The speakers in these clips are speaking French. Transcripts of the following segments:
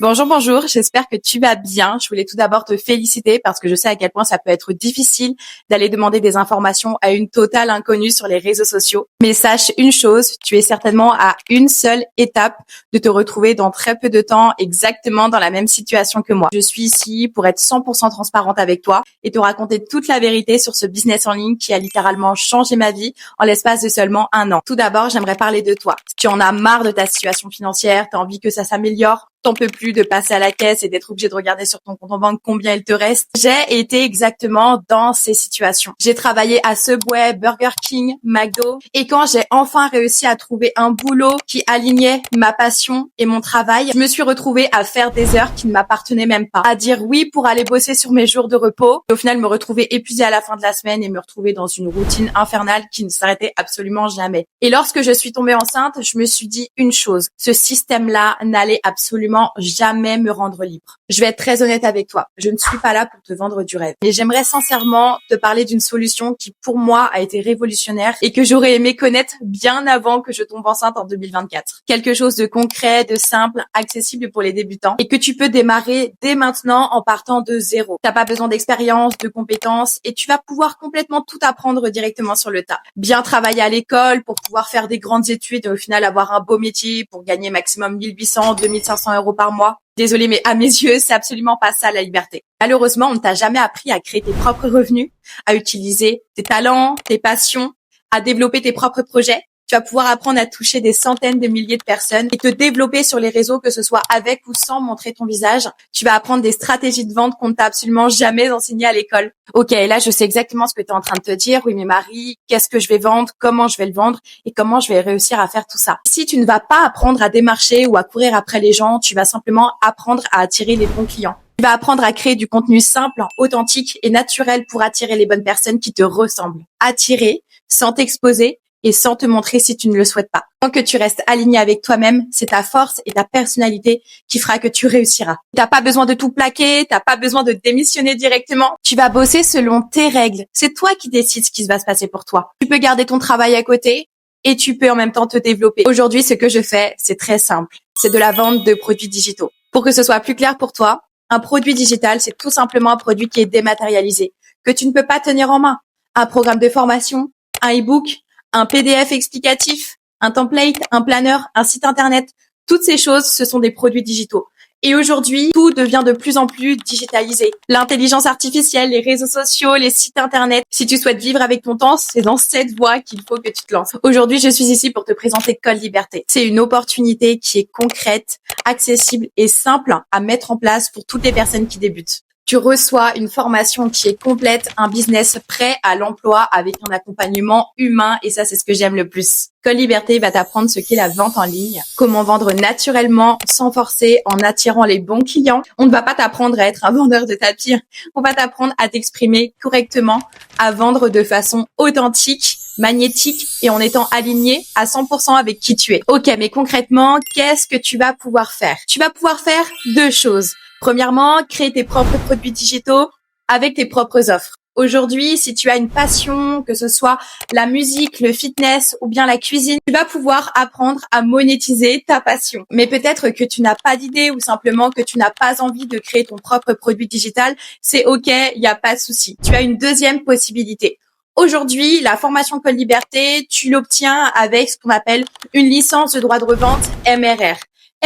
Bonjour, bonjour, j'espère que tu vas bien. Je voulais tout d'abord te féliciter parce que je sais à quel point ça peut être difficile d'aller demander des informations à une totale inconnue sur les réseaux sociaux. Mais sache une chose, tu es certainement à une seule étape de te retrouver dans très peu de temps exactement dans la même situation que moi. Je suis ici pour être 100% transparente avec toi et te raconter toute la vérité sur ce business en ligne qui a littéralement changé ma vie en l'espace de seulement un an. Tout d'abord, j'aimerais parler de toi. Si tu en as marre de ta situation financière, tu as envie que ça s'améliore, t'en peux plus de passer à la caisse et d'être obligé de regarder sur ton compte en banque combien il te reste. J'ai été exactement dans ces situations. J'ai travaillé à Subway, Burger King, McDo et quand j'ai enfin réussi à trouver un boulot qui alignait ma passion et mon travail, je me suis retrouvée à faire des heures qui ne m'appartenaient même pas, à dire oui pour aller bosser sur mes jours de repos et au final me retrouver épuisée à la fin de la semaine et me retrouver dans une routine infernale qui ne s'arrêtait absolument jamais. Et lorsque je suis tombée enceinte, je me suis dit une chose, ce système-là n'allait absolument jamais me rendre libre. Je vais être très honnête avec toi. Je ne suis pas là pour te vendre du rêve. Et j'aimerais sincèrement te parler d'une solution qui, pour moi, a été révolutionnaire et que j'aurais aimé connaître bien avant que je tombe enceinte en 2024. Quelque chose de concret, de simple, accessible pour les débutants et que tu peux démarrer dès maintenant en partant de zéro. T'as pas besoin d'expérience, de compétences et tu vas pouvoir complètement tout apprendre directement sur le tas. Bien travailler à l'école pour pouvoir faire des grandes études et au final avoir un beau métier pour gagner maximum 1800, 2500 euros par mois. Désolée, mais à mes yeux, c'est absolument pas ça la liberté. Malheureusement, on ne t'a jamais appris à créer tes propres revenus, à utiliser tes talents, tes passions, à développer tes propres projets. Tu vas pouvoir apprendre à toucher des centaines de milliers de personnes et te développer sur les réseaux, que ce soit avec ou sans montrer ton visage. Tu vas apprendre des stratégies de vente qu'on ne t'a absolument jamais enseignées à l'école. Ok, là, je sais exactement ce que tu es en train de te dire. Oui, mais Marie, qu'est-ce que je vais vendre? Comment je vais le vendre? Et comment je vais réussir à faire tout ça? Si tu ne vas pas apprendre à démarcher ou à courir après les gens, tu vas simplement apprendre à attirer les bons clients. Tu vas apprendre à créer du contenu simple, authentique et naturel pour attirer les bonnes personnes qui te ressemblent. Attirer sans t'exposer et sans te montrer si tu ne le souhaites pas. Tant que tu restes aligné avec toi-même, c'est ta force et ta personnalité qui fera que tu réussiras. T'as pas besoin de tout plaquer, t'as pas besoin de démissionner directement. Tu vas bosser selon tes règles. C'est toi qui décides ce qui va se passer pour toi. Tu peux garder ton travail à côté et tu peux en même temps te développer. Aujourd'hui, ce que je fais, c'est très simple. C'est de la vente de produits digitaux. Pour que ce soit plus clair pour toi, un produit digital, c'est tout simplement un produit qui est dématérialisé, que tu ne peux pas tenir en main. Un programme de formation, un e-book, un PDF explicatif, un template, un planeur, un site internet. Toutes ces choses, ce sont des produits digitaux. Et aujourd'hui, tout devient de plus en plus digitalisé. L'intelligence artificielle, les réseaux sociaux, les sites internet. Si tu souhaites vivre avec ton temps, c'est dans cette voie qu'il faut que tu te lances. Aujourd'hui, je suis ici pour te présenter Code Liberté. C'est une opportunité qui est concrète, accessible et simple à mettre en place pour toutes les personnes qui débutent. Tu reçois une formation qui est complète, un business prêt à l'emploi avec un accompagnement humain et ça, c'est ce que j'aime le plus. Code Liberté va t'apprendre ce qu'est la vente en ligne, comment vendre naturellement, sans forcer, en attirant les bons clients. On ne va pas t'apprendre à être un vendeur de tapis. On va t'apprendre à t'exprimer correctement, à vendre de façon authentique, magnétique et en étant aligné à 100% avec qui tu es. Ok, mais concrètement, qu'est-ce que tu vas pouvoir faire? Tu vas pouvoir faire deux choses. Premièrement, créer tes propres produits digitaux avec tes propres offres. Aujourd'hui, si tu as une passion, que ce soit la musique, le fitness ou bien la cuisine, tu vas pouvoir apprendre à monétiser ta passion. Mais peut-être que tu n'as pas d'idée ou simplement que tu n'as pas envie de créer ton propre produit digital, c'est ok, il n'y a pas de souci. Tu as une deuxième possibilité. Aujourd'hui, la formation Code Liberté, tu l'obtiens avec ce qu'on appelle une licence de droit de revente MRR.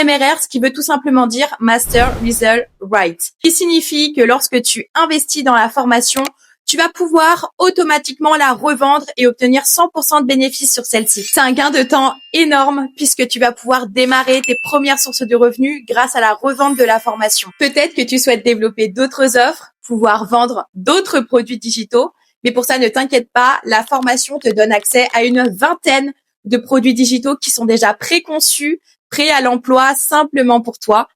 MRR, ce qui veut tout simplement dire Master Result Right, qui signifie que lorsque tu investis dans la formation, tu vas pouvoir automatiquement la revendre et obtenir 100% de bénéfices sur celle-ci. C'est un gain de temps énorme puisque tu vas pouvoir démarrer tes premières sources de revenus grâce à la revente de la formation. Peut-être que tu souhaites développer d'autres offres, pouvoir vendre d'autres produits digitaux, mais pour ça, ne t'inquiète pas, la formation te donne accès à une vingtaine de produits digitaux qui sont déjà préconçus, prêt à l'emploi simplement pour toi.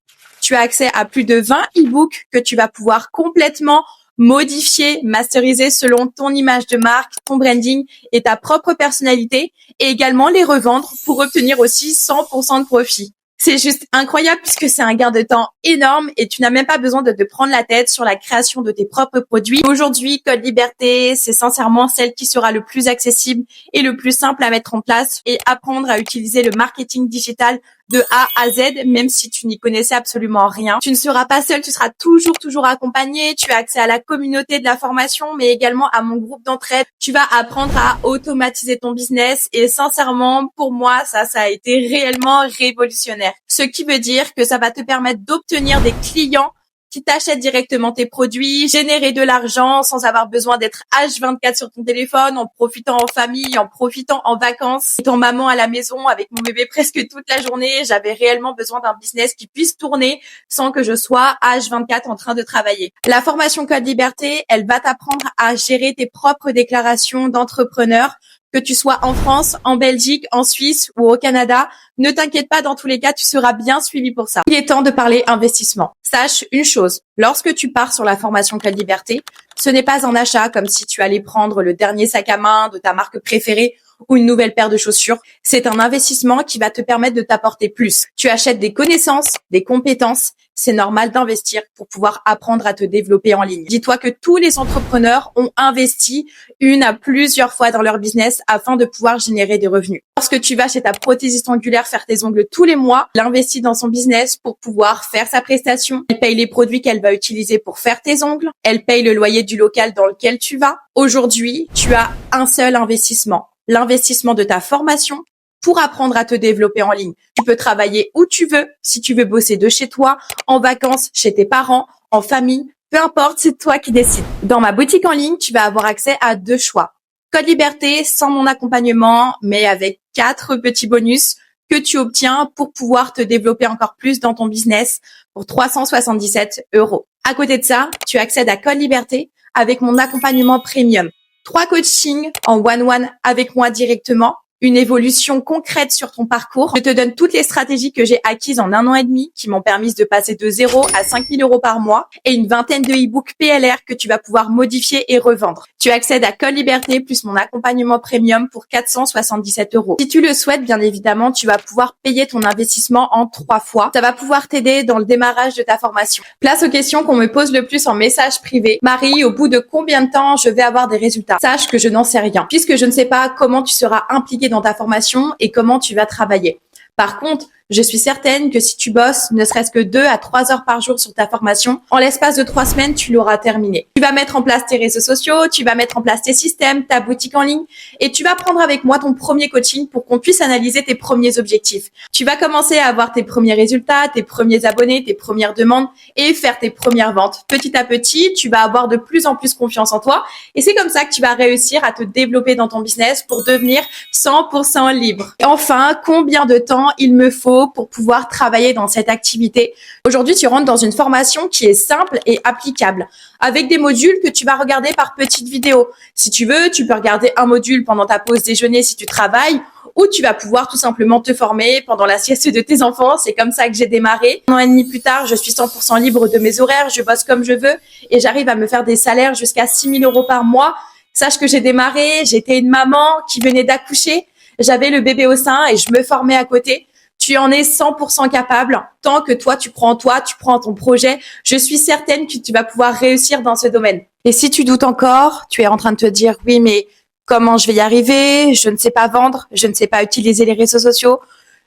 Tu as accès à plus de 20 e-books que tu vas pouvoir complètement modifier, masteriser selon ton image de marque, ton branding et ta propre personnalité et également les revendre pour obtenir aussi 100% de profit. C'est juste incroyable puisque c'est un gain de temps énorme et tu n'as même pas besoin de te prendre la tête sur la création de tes propres produits. Aujourd'hui, Code Liberté, c'est sincèrement celle qui sera le plus accessible et le plus simple à mettre en place et apprendre à utiliser le marketing digital de A à Z, même si tu n'y connaissais absolument rien. Tu ne seras pas seul, tu seras toujours accompagné. Tu as accès à la communauté de la formation, mais également à mon groupe d'entraide. Tu vas apprendre à automatiser ton business et sincèrement, pour moi, ça a été réellement révolutionnaire. Ce qui veut dire que ça va te permettre d'obtenir des clients qui t'achètent directement tes produits, générer de l'argent sans avoir besoin d'être H24 sur ton téléphone, en profitant en famille, en profitant en vacances. Étant maman à la maison avec mon bébé presque toute la journée, j'avais réellement besoin d'un business qui puisse tourner sans que je sois H24 en train de travailler. La formation Code Liberté, elle va t'apprendre à gérer tes propres déclarations d'entrepreneur, que tu sois en France, en Belgique, en Suisse ou au Canada. Ne t'inquiète pas, dans tous les cas, tu seras bien suivi pour ça. Il est temps de parler investissement. Sache une chose, lorsque tu pars sur la formation Code Liberté, ce n'est pas un achat comme si tu allais prendre le dernier sac à main de ta marque préférée ou une nouvelle paire de chaussures. C'est un investissement qui va te permettre de t'apporter plus. Tu achètes des connaissances, des compétences. C'est normal d'investir pour pouvoir apprendre à te développer en ligne. Dis-toi que tous les entrepreneurs ont investi une à plusieurs fois dans leur business afin de pouvoir générer des revenus. Lorsque tu vas chez ta prothésiste ongulaire faire tes ongles tous les mois, elle investit dans son business pour pouvoir faire sa prestation. Elle paye les produits qu'elle va utiliser pour faire tes ongles. Elle paye le loyer du local dans lequel tu vas. Aujourd'hui, tu as un seul investissement. L'investissement de ta formation pour apprendre à te développer en ligne. Tu peux travailler où tu veux, si tu veux bosser de chez toi, en vacances, chez tes parents, en famille, peu importe, c'est toi qui décides. Dans ma boutique en ligne, tu vas avoir accès à 2 choix. Code Liberté sans mon accompagnement, mais avec 4 petits bonus que tu obtiens pour pouvoir te développer encore plus dans ton business pour 377 €. À côté de ça, tu accèdes à Code Liberté avec mon accompagnement premium. 3 coachings en one-one avec moi directement, une évolution concrète sur ton parcours. Je te donne toutes les stratégies que j'ai acquises en 1 an et demi qui m'ont permis de passer de 0 à 5 000 € par mois et une vingtaine de e-books PLR que tu vas pouvoir modifier et revendre. Tu accèdes à Code Liberté plus mon accompagnement premium pour 477 €. Si tu le souhaites, bien évidemment, tu vas pouvoir payer ton investissement en 3 fois. Ça va pouvoir t'aider dans le démarrage de ta formation. Place aux questions qu'on me pose le plus en message privé. Marie, au bout de combien de temps je vais avoir des résultats? Sache que je n'en sais rien, puisque je ne sais pas comment tu seras impliqué dans ta formation et comment tu vas travailler. Par contre, je suis certaine que si tu bosses ne serait-ce que 2 à 3 heures par jour sur ta formation, en l'espace de 3 semaines, tu l'auras terminé. Tu vas mettre en place tes réseaux sociaux, tu vas mettre en place tes systèmes, ta boutique en ligne et tu vas prendre avec moi ton premier coaching pour qu'on puisse analyser tes premiers objectifs. Tu vas commencer à avoir tes premiers résultats, tes premiers abonnés, tes premières demandes et faire tes premières ventes. Petit à petit, tu vas avoir de plus en plus confiance en toi et c'est comme ça que tu vas réussir à te développer dans ton business pour devenir 100% libre. Et enfin, combien de temps il me faut pour pouvoir travailler dans cette activité? Aujourd'hui, tu rentres dans une formation qui est simple et applicable, avec des modules que tu vas regarder par petites vidéos. Si tu veux, tu peux regarder un module pendant ta pause déjeuner si tu travailles, ou tu vas pouvoir tout simplement te former pendant la sieste de tes enfants. C'est comme ça que j'ai démarré. 1 an et demi plus tard, je suis 100% libre de mes horaires, je bosse comme je veux et j'arrive à me faire des salaires jusqu'à 6 000 € par mois. Sache que j'ai démarré, j'étais une maman qui venait d'accoucher, j'avais le bébé au sein et je me formais à côté. Tu en es 100% capable. Tant que toi, tu prends ton projet, je suis certaine que tu vas pouvoir réussir dans ce domaine. Et si tu doutes encore, tu es en train de te dire, oui, mais comment je vais y arriver? Je ne sais pas vendre, je ne sais pas utiliser les réseaux sociaux.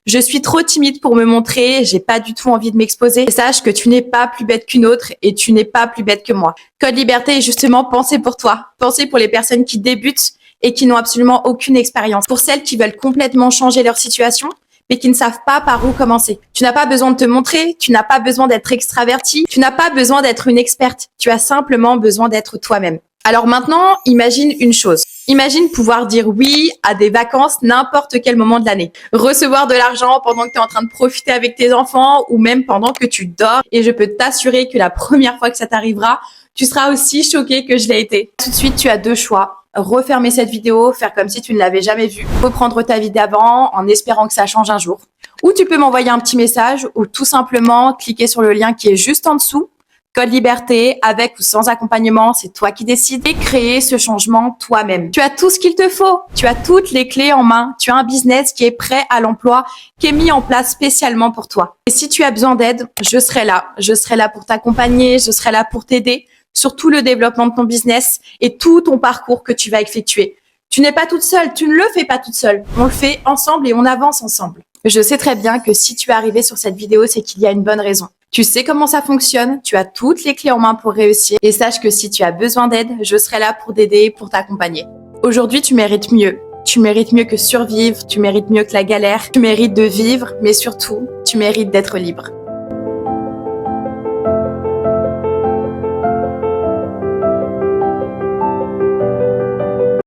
Je suis trop timide pour me montrer, j'ai pas du tout envie de m'exposer. Et sache que tu n'es pas plus bête qu'une autre et tu n'es pas plus bête que moi. Code Liberté est justement pensé pour toi. Pensé pour les personnes qui débutent et qui n'ont absolument aucune expérience. Pour celles qui veulent complètement changer leur situation, mais qui ne savent pas par où commencer. Tu n'as pas besoin de te montrer, tu n'as pas besoin d'être extraverti, tu n'as pas besoin d'être une experte, tu as simplement besoin d'être toi-même. Alors maintenant, imagine une chose. Imagine pouvoir dire oui à des vacances n'importe quel moment de l'année. Recevoir de l'argent pendant que tu es en train de profiter avec tes enfants ou même pendant que tu dors. Et je peux t'assurer que la première fois que ça t'arrivera, tu seras aussi choqué que je l'ai été. Tout de suite, tu as 2 choix. Refermer cette vidéo, faire comme si tu ne l'avais jamais vue, reprendre ta vie d'avant en espérant que ça change un jour. Ou tu peux m'envoyer un petit message ou tout simplement cliquer sur le lien qui est juste en dessous. Code Liberté, avec ou sans accompagnement, c'est toi qui décides et créer ce changement toi-même. Tu as tout ce qu'il te faut. Tu as toutes les clés en main. Tu as un business qui est prêt à l'emploi, qui est mis en place spécialement pour toi. Et si tu as besoin d'aide, je serai là. Je serai là pour t'accompagner, je serai là pour t'aider sur tout le développement de ton business et tout ton parcours que tu vas effectuer. Tu n'es pas toute seule, tu ne le fais pas toute seule. On le fait ensemble et on avance ensemble. Je sais très bien que si tu es arrivé sur cette vidéo, c'est qu'il y a une bonne raison. Tu sais comment ça fonctionne, tu as toutes les clés en main pour réussir et sache que si tu as besoin d'aide, je serai là pour t'aider et pour t'accompagner. Aujourd'hui, tu mérites mieux. Tu mérites mieux que survivre, tu mérites mieux que la galère, tu mérites de vivre, mais surtout, tu mérites d'être libre.